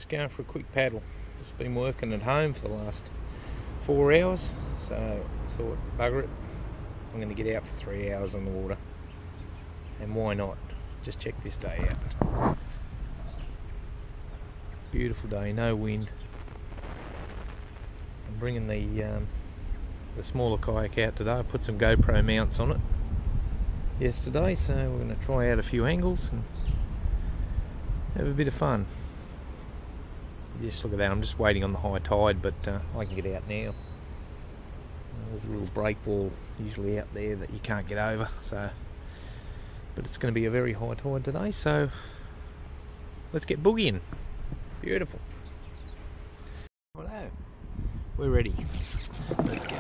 just going for a quick paddle. Just been working at home for the last 4 hours, so I thought, bugger it, I'm going to get out for 3 hours on the water. And why not? Just check this day out. Beautiful day, no wind. I'm bringing the smaller kayak out today. I put some GoPro mounts on it yesterday, so we're going to try out a few angles and have a bit of fun. Just look at that, I'm just waiting on the high tide, but I can get out now. There's a little break wall usually out there that you can't get over, so but it's going to be a very high tide today, so let's get boogieing. Beautiful. Righto, we're ready. Let's go.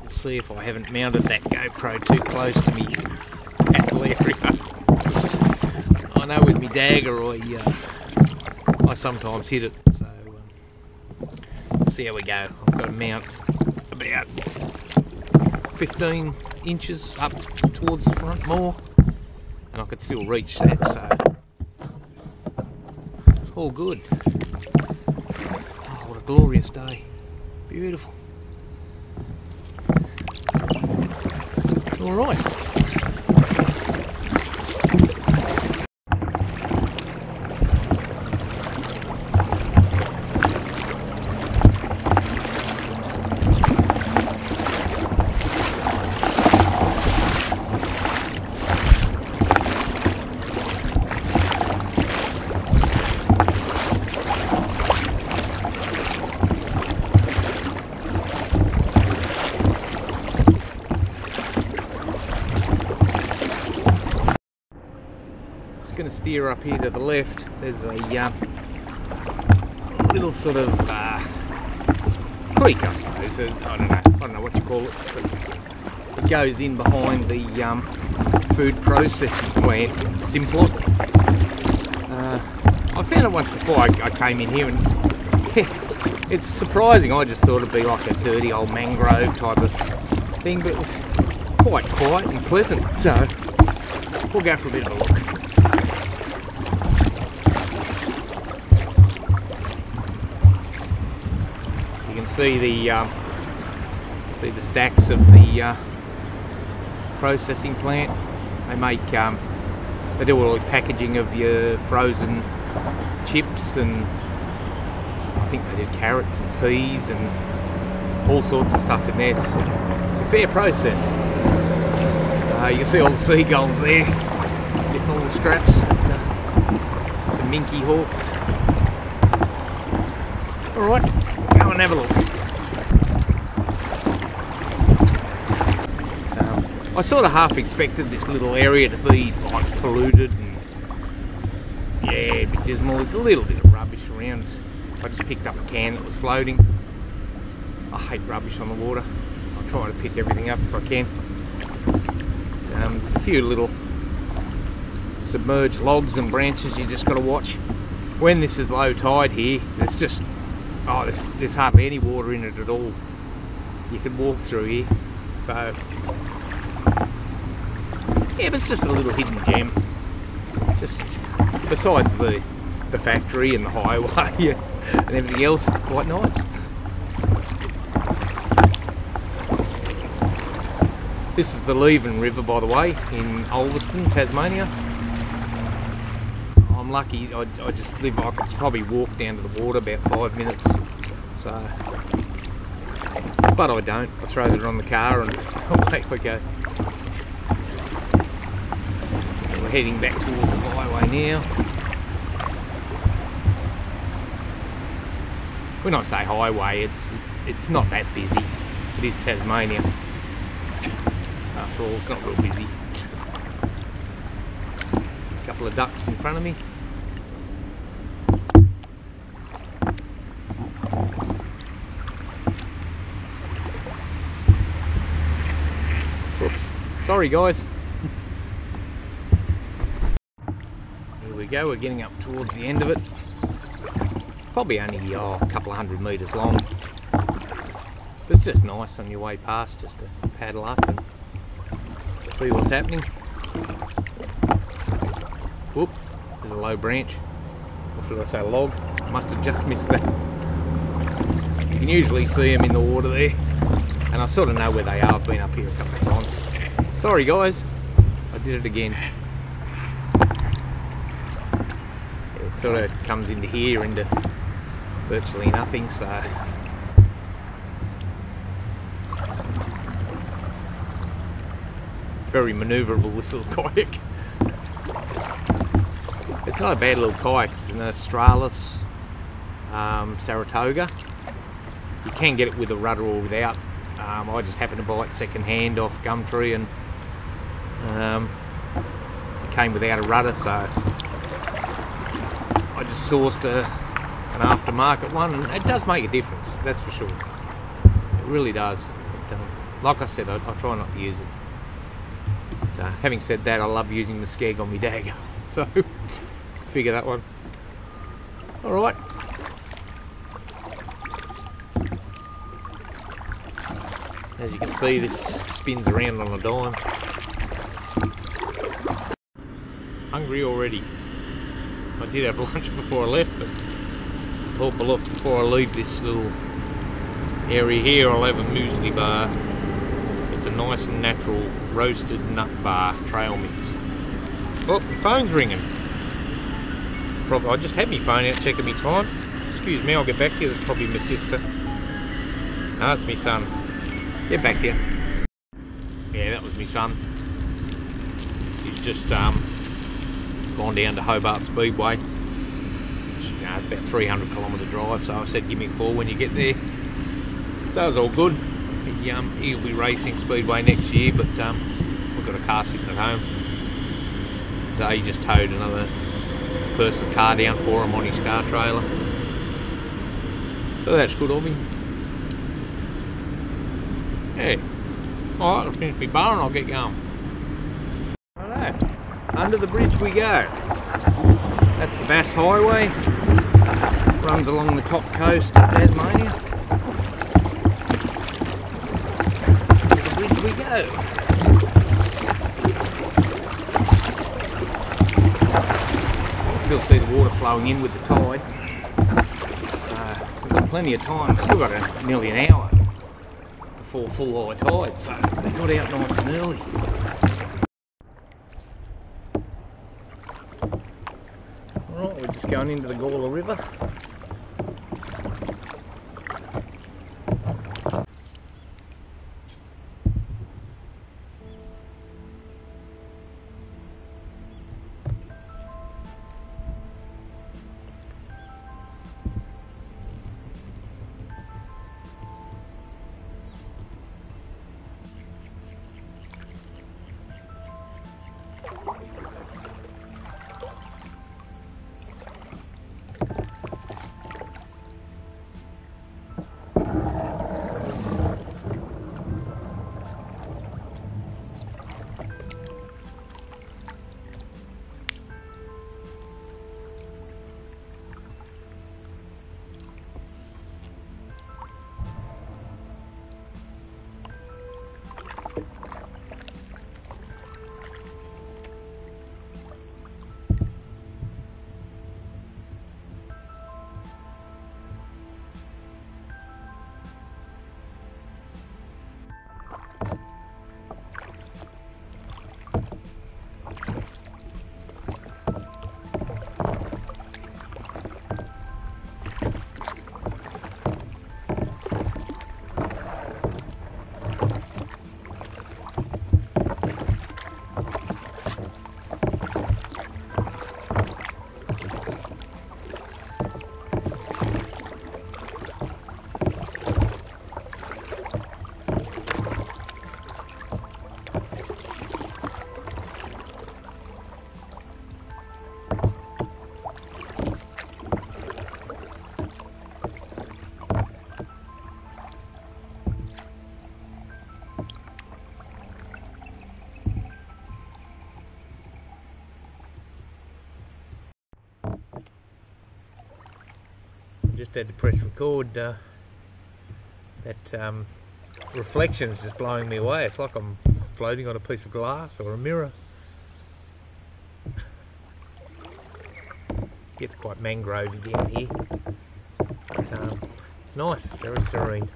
We'll see if I haven't mounted that GoPro too close to me paddle area. I know with me dagger I sometimes hit it, so we'll see how we go. I've got to mount about 15 inches up towards the front more, and I could still reach that, so all good. Oh, what a glorious day. Beautiful. Alright. Going to steer up here to the left. There's a little sort of creek, I suppose. I don't know what you call it, but it goes in behind the food processing plant, Simplot. I found it once before I came in here, and it's surprising. I just thought it'd be like a dirty old mangrove type of thing, but it was quite quiet and pleasant, so we'll go for a bit of a look. See the stacks of the processing plant. They make they do all the packaging of your frozen chips, and I think they do carrots and peas and all sorts of stuff in there. It's a fair process. You can see all the seagulls there getting all the scraps. Some minky hawks. Alright, go and have a look. I sort of half expected this little area to be like polluted and yeah, a bit dismal. There's a little bit of rubbish around. I just picked up a can that was floating. I hate rubbish on the water. I'll try to pick everything up if I can. There's a few little submerged logs and branches you just got to watch. When this is low tide here, there's just there's hardly any water in it at all. You can walk through here, so yeah, but it's just a little hidden gem. Just besides the factory and the highway and everything else, it's quite nice. This is the Leven River, by the way, in Ulverston, Tasmania. I'm lucky. I just live. I could probably walk down to the water about 5 minutes. So, but I don't. I throw it on the car and away we go. We're heading back towards the highway now. When I say highway, it's not that busy. It is Tasmania. After all, it's not real busy. A couple of ducks in front of me. Oops. Sorry guys. Here we go, we're getting up towards the end of it. Probably only a couple of 100 metres long. It's just nice on your way past just to paddle up and see what's happening. Whoop, There's a low branch, or should I say log. Must have just missed that. You can usually see them in the water there, and I sort of know where they are. I've been up here a couple of times. Sorry guys, I did it again. It sort of comes into here, into virtually nothing, so very manoeuvrable, this little kayak. It's not a bad little kayak. It's an Australis Saratoga. You can get it with a rudder or without. I just happened to buy it second hand off Gumtree, and it came without a rudder, so I just sourced an aftermarket one, and it does make a difference, that's for sure. It really does. But, like I said, I try not to use it. But, having said that, I love using the skeg on my dagger, so figure that one. Alright. As you can see, this spins around on a dime. Hungry already. I did have lunch before I left, but I thought before I leave this little area here, I'll have a muesli bar. It's a nice and natural roasted nut bar trail mix. Oh, the phone's ringing. I just had my phone out checking my time. Excuse me, I'll get back to you. That's probably my sister. No, it's my son. Get back here. Yeah, that was my son. He's just gone down to Hobart Speedway. It's about 300 kilometre drive, so I said give me a call when you get there. So it was all good. He'll be racing Speedway next year, but we've got a car sitting at home. So he just towed another person's car down for him on his car trailer. So that's good of him. Yeah. Alright, I'll finish my bar and I'll get going. Righto, under the bridge we go. That's the Bass Highway. Runs along the top coast of Tasmania. Under the bridge we go. Still see the water flowing in with the tide. We've got plenty of time. We've still got nearly an hour before full high tide, so they got out nice and early. Alright, we're just going into the Gawler River. Just had to press record. That reflection's just blowing me away. It's like I'm floating on a piece of glass or a mirror. Gets quite mangrovey down here. But, it's nice, very serene.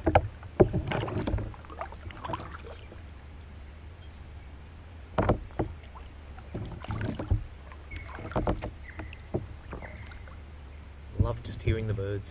Love just hearing the birds.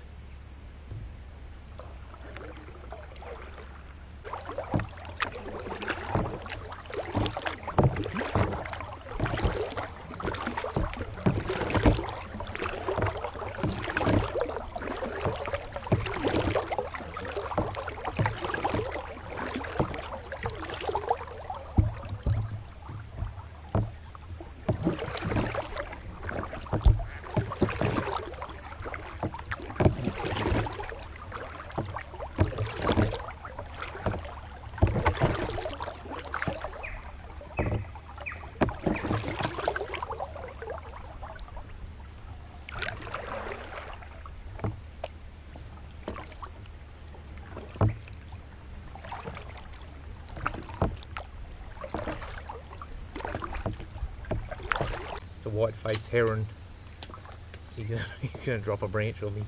It's a white-faced heron. He's gonna drop a branch on me.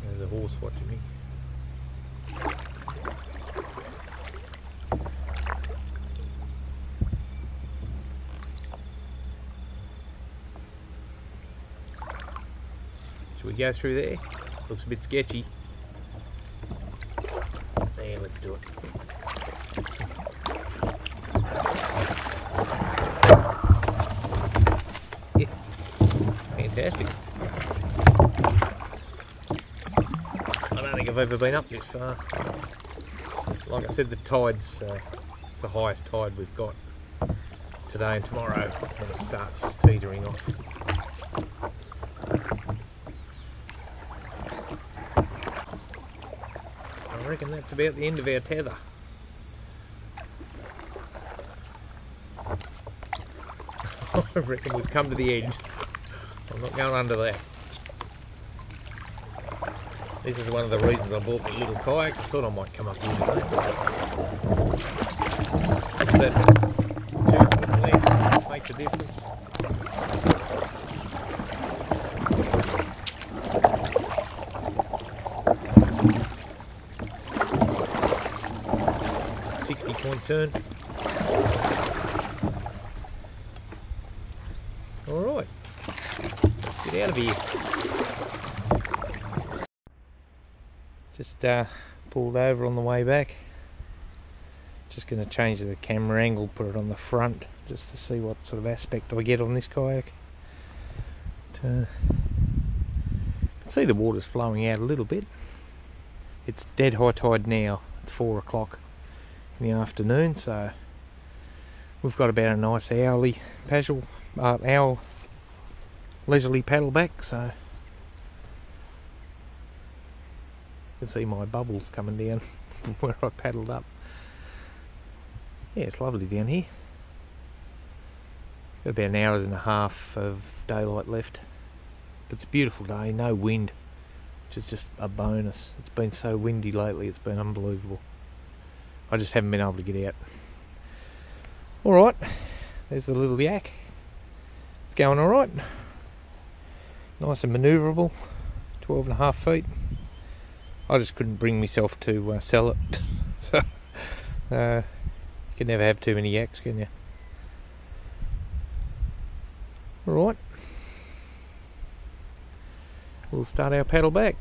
There's a horse watching me. Should we go through there? Looks a bit sketchy. Yeah, let's do it. Yeah, fantastic. I don't think I've ever been up this far. Like I said, the tide's it's the highest tide we've got today and tomorrow, and it starts teetering off. I reckon that's about the end of our tether. I reckon we've come to the edge. I'm not going under that. This is one of the reasons I bought my little kayak. I thought I might come up here today. That 2 foot less makes a difference. Point turn. Alright, get out of here. Just pulled over on the way back. Just going to change the camera angle, put it on the front, just to see what sort of aspect I get on this kayak. But, you can see the water's flowing out a little bit. It's dead high tide now. It's 4 o'clock in the afternoon, so we've got about a nice hourly hour leisurely paddle back. So you can see my bubbles coming down from where I paddled up. Yeah, it's lovely down here. Got about an hour and a half of daylight left. It's a beautiful day, no wind, which is just a bonus. It's been so windy lately, it's been unbelievable. I just haven't been able to get out. Alright, there's the little yak. It's going alright. Nice and manoeuvrable. 12.5 feet. I just couldn't bring myself to sell it. So, you can never have too many yaks, can you? Alright. We'll start our paddle back.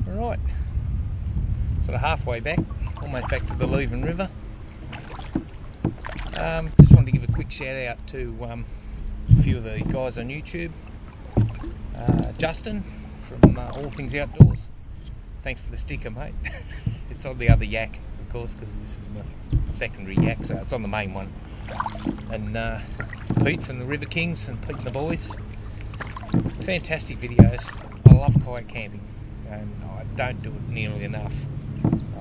Alright, sort of halfway back, almost back to the Leven River. Just wanted to give a quick shout out to a few of the guys on YouTube. Justin from All Things Outdoors. Thanks for the sticker, mate. It's on the other yak, of course, because this is my secondary yak, so it's on the main one. And Pete from the River Kings and Pete and the boys. Fantastic videos. I love kayak camping, and I don't do it nearly enough.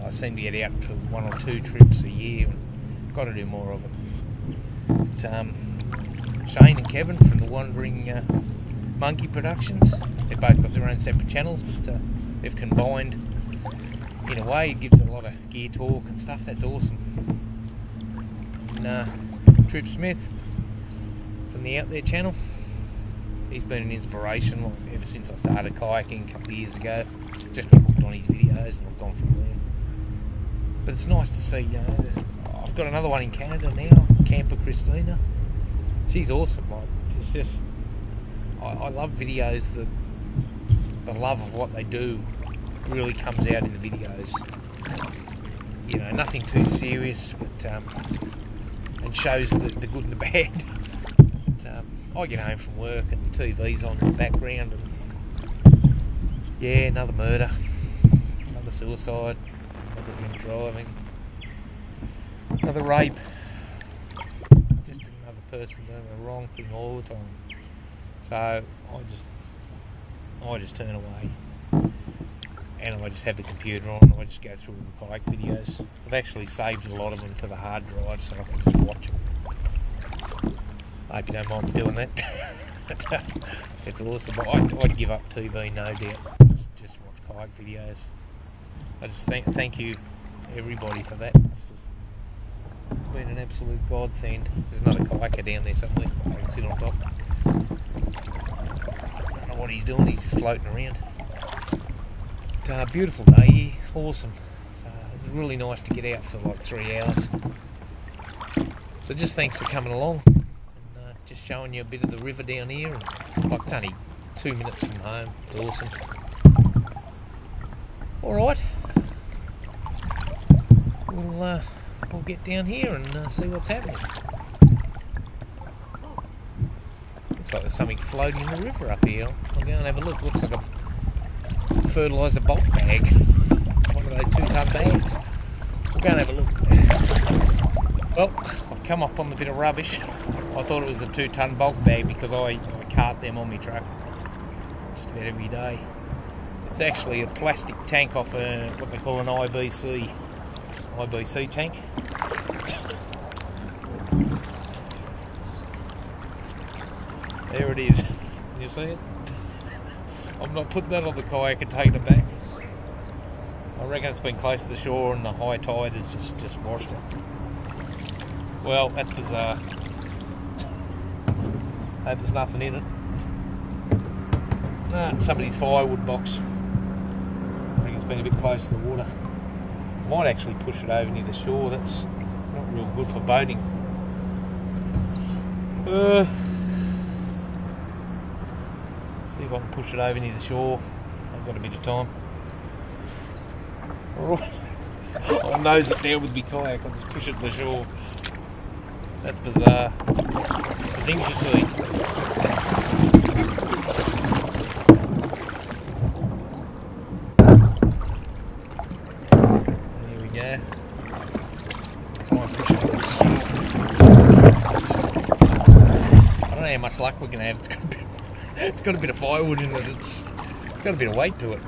I seem to get out to 1 or 2 trips a year, and got to do more of it. But, Shane and Kevin from the Wandering Monkey Productions, they've both got their own separate channels, but they've combined in a way. It gives it a lot of gear talk and stuff. That's awesome. And Trip Smith from the Out There channel, he's been an inspiration ever since I started kayaking a couple of years ago. Just been hooked on his videos and I've gone from there. But it's nice to see, I've got another one in Canada now, Camper Christina. She's awesome. She's just, I love videos that the love of what they do really comes out in the videos. You know, nothing too serious, but and shows the good and the bad. But, I get home from work and the TV's on in the background, and yeah, another murder, another suicide, another drink driving, another rape. Just another person doing the wrong thing all the time. So I just turn away, and I just have the computer on, and I just go through the kayak videos. I've actually saved a lot of them to the hard drive so I can just watch them. I hope you don't mind me doing that. It's awesome. I'd give up TV, no doubt. Just watch kayak videos. I just thank you everybody for that. It's been an absolute godsend. There's another kayaker down there somewhere. I can sit on top. I don't know what he's doing. He's just floating around. But, beautiful day here. Awesome. It was really nice to get out for like 3 hours. So just thanks for coming along. Just showing you a bit of the river down here, and like it's only 2 minutes from home. It's awesome. Alright, we'll get down here and see what's happening. Looks like there's something floating in the river up here. I'll go and have a look. Looks like a fertiliser bulk bag, one of those 2-ton bags. We'll go and have a look. Well, I've come up on the bit of rubbish. I thought it was a 2-ton bulk bag because I cart them on my truck just about every day. It's actually a plastic tank off what they call an IBC tank. There it is. Can you see it? I'm not putting that on the kayak and taking it back. I reckon it's been close to the shore and the high tide has just washed it. Well, that's bizarre. Hope there's nothing in it. Somebody's firewood box. I think it's been a bit close to the water. Might actually push it over near the shore. That's not real good for boating. See if I can push it over near the shore. I've got a bit of time. Alright. I'll nose it down with my kayak. I'll just push it to the shore. That's bizarre. The things you see. There we go. Try and push it to the shore. I don't know how much luck we're going to have. It's got a bit of firewood in it. It's got a bit of weight to it.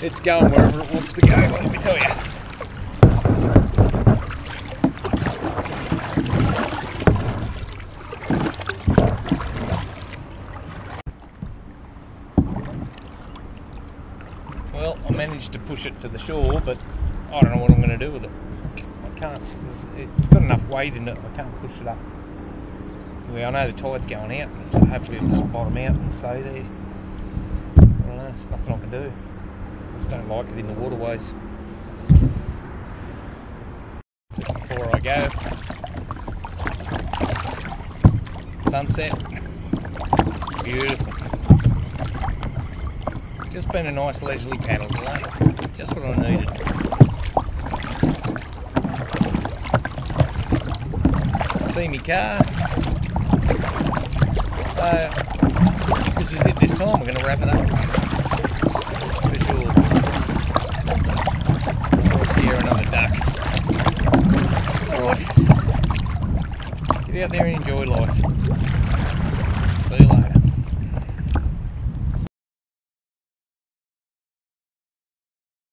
It's going wherever it wants to go, let me tell you. Well, I managed to push it to the shore, but I don't know what I'm going to do with it. I can't, it's got enough weight in it, I can't push it up. Anyway, I know the tide's going out, so hopefully it'll just bottom out and stay there. I don't know, there's nothing I can do. I just don't like it in the waterways. Before I go, sunset, beautiful. Just been a nice leisurely paddle today, just what I needed. car. This is it this time. We're going to wrap it up. For sure. Let's hear another duck. Alright. Get out there and enjoy life. See you later.